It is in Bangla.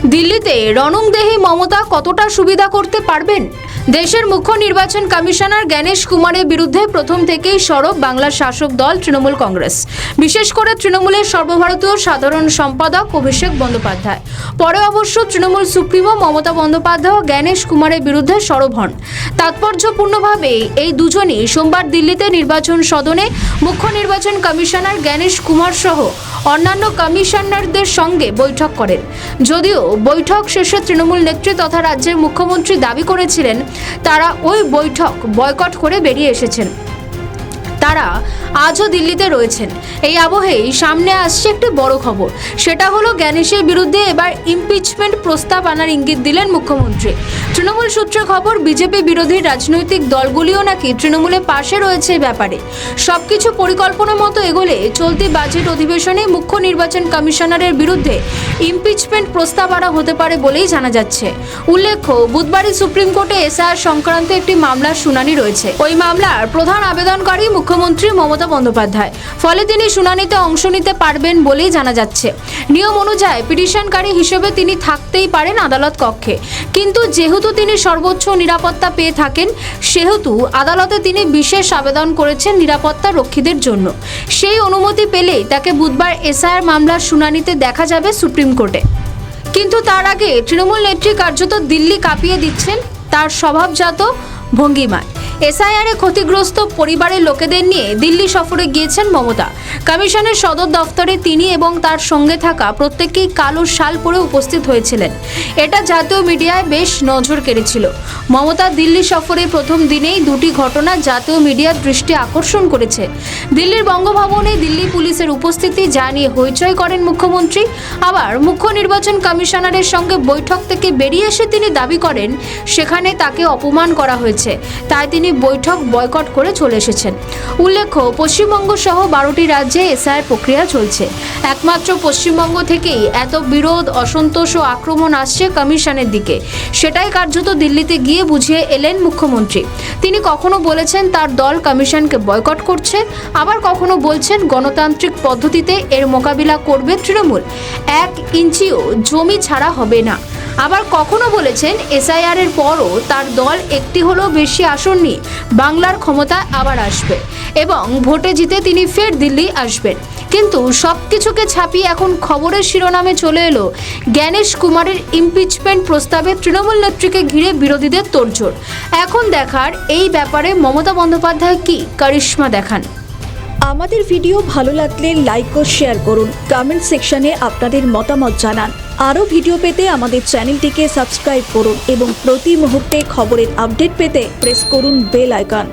দিল্লিতে রণংদেহী মমতা কতটা সুবিধা করতে পারবেন? দেশের মুখ্য নির্বাচন কমিশনার জ্ঞানেশ কুমারের বিরুদ্ধে প্রথম থেকেই সরব বাংলার শাসক দল তৃণমূল কংগ্রেস, বিশেষ করে তৃণমূলের সর্বভারতীয় সাধারণ সম্পাদক অভিষেক বন্দ্যোপাধ্যায়। পরে অবশ্য তৃণমূল সুপ্রিমো মমতা বন্দ্যোপাধ্যায় জ্ঞানেশ কুমারের বিরুদ্ধে সরব হন। তাৎপর্যপূর্ণভাবে এই দুজনই সোমবার দিল্লিতে নির্বাচন সদনে মুখ্য নির্বাচন কমিশনার জ্ঞানেশ কুমার সহ অন্যান্য কমিশনারদের সঙ্গে বৈঠক করেন। যদিও বৈঠক শেষে তৃণমূল নেত্রী তথা রাজ্যের মুখ্যমন্ত্রী দাবি করেছিলেন তারা ওই বৈঠক বয়কট করে বেরিয়ে এসেছেন। তারা আজও দিল্লিতে রয়েছেন। এই আবহেই সামনে আসছে একটি বড় খবর, সেটা হলো জ্ঞানেশের বিরুদ্ধে এবার ইমপিচমেন্ট প্রস্তাব আনার ইঙ্গিত দিলেন মুখ্যমন্ত্রী। তৃণমূল সূত্রে খবর, বিজেপি বিরোধী রাজনৈতিক দলগুলিও নাকি তৃণমূলের পাশে রয়েছে এই ব্যাপারে। সবকিছু পরিকল্পনা মতো এগোলে চলতি বাজেট অধিবেশনে মুখ্য নির্বাচন কমিশনারের বিরুদ্ধে ইমপিচমেন্ট প্রস্তাব আনা হতে পারে বলেই জানা যাচ্ছে। উল্লেখ্য, বুধবারই সুপ্রিম কোর্টে এসআইআর সংক্রান্ত একটি মামলার শুনানি রয়েছে। ওই মামলার প্রধান আবেদনকারী মুখ্যমন্ত্রী মমতা বন্দ্যোপাধ্যায়। ফলে তিনি শুনানিতে অংশ নিতে পারবেন বলেই জানা যাচ্ছে। নিয়ম অনুযায়ী পিটিশনকারী হিসেবে তিনি থাকতেই পারেন আদালত কক্ষে, কিন্তু যেহেতু তিনি সর্বোচ্চ নিরাপত্তা পেয়ে থাকেন, সেহেতু আদালতে তিনি বিশেষ আবেদন করেছেন নিরাপত্তা রক্ষীদের জন্য। সেই অনুমতি পেলেই তাকে বুধবার এসআইআর মামলার শুনানিতে দেখা যাবে সুপ্রিম কোর্টে। কিন্তু তার আগে তৃণমূল নেত্রী কার্যত দিল্লি কাঁপিয়ে দিচ্ছেন তার স্বভাবজাত ভঙ্গিমায়। এসআইআরে ক্ষতিগ্রস্ত পরিবারের লোকেদের নিয়ে দিল্লি সফরে গিয়েছেন মমতা। কমিশনের সদর দফতরে তিনি এবং তার সঙ্গে থাকা প্রত্যেকেই কালো শাল পরে উপস্থিত হয়েছিলেন। এটা জাতীয় মিডিয়ায় বেশ নজর কেড়েছিল। মমতা দিল্লি সফরে প্রথম দিনেই দুটি ঘটনা জাতীয় মিডিয়ার দৃষ্টি আকর্ষণ করেছে। দিল্লির বঙ্গভবনে দিল্লি পুলিশের উপস্থিতি জানিয়ে হইচই করেন মুখ্যমন্ত্রী। আবার মুখ্য নির্বাচন কমিশনারের সঙ্গে বৈঠক থেকে বেরিয়ে এসে তিনি দাবি করেন সেখানে তাকে অপমান করা হয়েছে, তাই তিনি বৈঠক বয়কট করে চলে এসেছেন। উল্লেখ্য, পশ্চিমবঙ্গ সহ 12টি রাজ্যে এসআইআর প্রক্রিয়া চলছে। একমাত্র পশ্চিমবঙ্গ থেকেই এত বিরোধ, অসন্তোষ ও আক্রমণ আসছে কমিশনের দিকে। সেটাই কার্যত দিল্লিতে গিয়ে বুঝিয়ে এলেন মুখ্যমন্ত্রী। তিনি কখনো বলেছেন তার দল কমিশনকে বয়কট করছে, আবার কখনো বলছেন গণতান্ত্রিক পদ্ধতিতে এর মোকাবিলা করবে তৃণমূল, 1 ইঞ্চিও জমি ছাড়া হবে না। আবার কখনো বলেছেন এসআইআর এর পরও তার দল একটি হলেও বেশি আসন নিয়ে বাংলার ক্ষমতা আবার আসবে এবং ভোটে জিতে তিনি ফের দিল্লি আসবেন। কিন্তু সবকিছুকে ছাপিয়ে এখন খবরের শিরোনামে চলে এলো জ্ঞানেশ কুমারের ইমপিচমেন্ট প্রস্তাবে তৃণমূল নেত্রীকে ঘিরে বিরোধীদের তোড়জোড়। এখন দেখার এই ব্যাপারে মমতা বন্দ্যোপাধ্যায় কি কারিশমা দেখান। আমাদের ভিডিও ভালো লাগলে লাইক ও শেয়ার করুন, কমেন্ট সেকশনে আপনাদের মতামত জানান। আরও ভিডিও পেতে আমাদের চ্যানেলটিকে সাবস্ক্রাইব করুন এবং প্রতি মুহূর্তে খবরের আপডেট পেতে প্রেস করুন বেল আইকন।